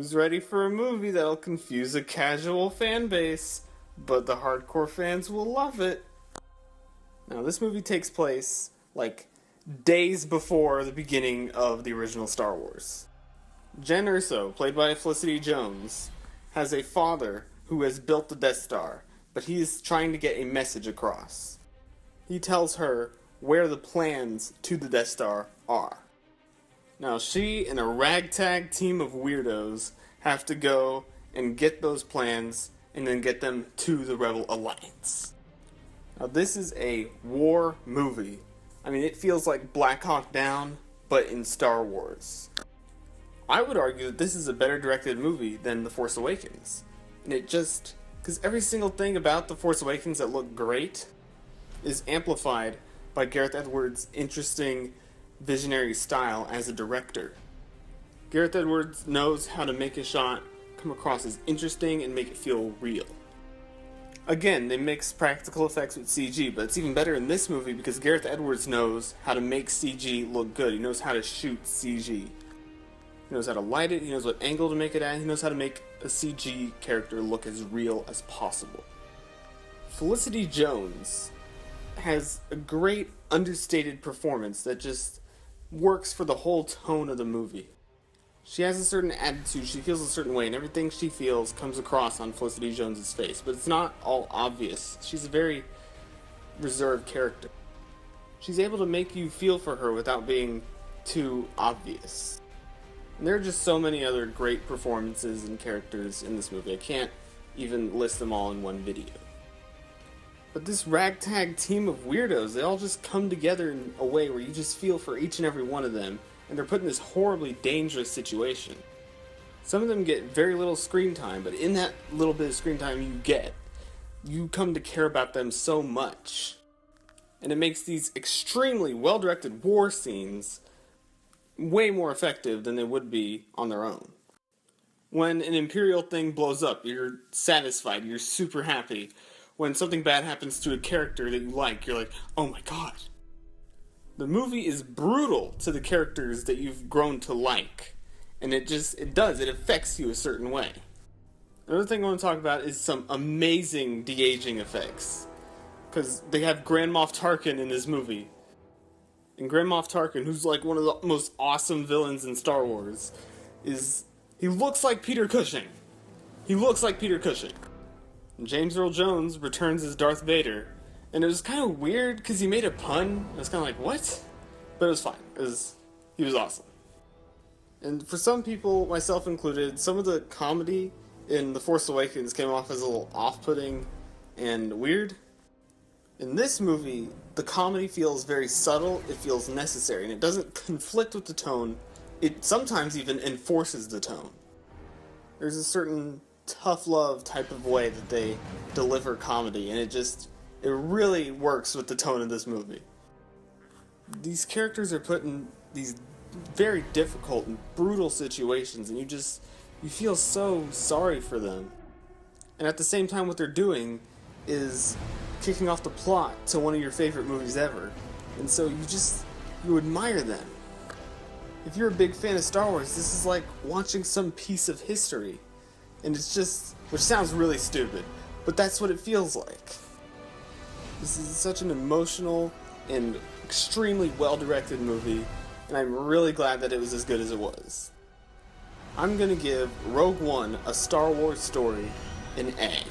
Who's ready for a movie that'll confuse a casual fan base, but the hardcore fans will love it? Now, this movie takes place, like, days before the beginning of the original Star Wars. Jen Erso, played by Felicity Jones, has a father who has built the Death Star, but he is trying to get a message across. He tells her where the plans to the Death Star are. Now, she and a ragtag team of weirdos have to go and get those plans and then get them to the Rebel Alliance. Now, this is a war movie. I mean, it feels like Black Hawk Down, but in Star Wars. I would argue that this is a better directed movie than The Force Awakens. And it just... because every single thing about The Force Awakens that looked great is amplified by Gareth Edwards' interesting, visionary style as a director. Gareth Edwards knows how to make a shot come across as interesting and make it feel real. Again, they mix practical effects with CG, but it's even better in this movie because Gareth Edwards knows how to make CG look good. He knows how to shoot CG. He knows how to light it, he knows what angle to make it at, he knows how to make a CG character look as real as possible. Felicity Jones has a great understated performance that just works for the whole tone of the movie. She has a certain attitude, she feels a certain way, and everything she feels comes across on Felicity Jones' face, but it's not all obvious. She's a very reserved character. She's able to make you feel for her without being too obvious. And there are just so many other great performances and characters in this movie. I can't even list them all in one video. But this ragtag team of weirdos, they all just come together in a way where you just feel for each and every one of them, and they're put in this horribly dangerous situation. Some of them get very little screen time, but in that little bit of screen time you get, you come to care about them so much. And it makes these extremely well-directed war scenes way more effective than they would be on their own. When an Imperial thing blows up, you're satisfied, you're super happy. When something bad happens to a character that you like, you're like, oh my god. The movie is brutal to the characters that you've grown to like. And it affects you a certain way. Another thing I want to talk about is some amazing de-aging effects. Because they have Grand Moff Tarkin in this movie. And Grand Moff Tarkin, who's like one of the most awesome villains in Star Wars, he looks like Peter Cushing. He looks like Peter Cushing. And James Earl Jones returns as Darth Vader, and it was kind of weird because he made a pun. I was kind of like, what? But it was fine. He was awesome. And for some people, myself included, some of the comedy in The Force Awakens came off as a little off-putting and weird. In this movie, the comedy feels very subtle, it feels necessary, and it doesn't conflict with the tone. It sometimes even enforces the tone. There's a certain tough love type of way that they deliver comedy, and it really works with the tone of this movie. These characters are put in these very difficult and brutal situations, and you feel so sorry for them. And at the same time, what they're doing is kicking off the plot to one of your favorite movies ever. And so you admire them. If you're a big fan of Star Wars, this is like watching some piece of history. And which sounds really stupid, but that's what it feels like. This is such an emotional and extremely well-directed movie, and I'm really glad that it was as good as it was. I'm gonna give Rogue One, A Star Wars Story, an A.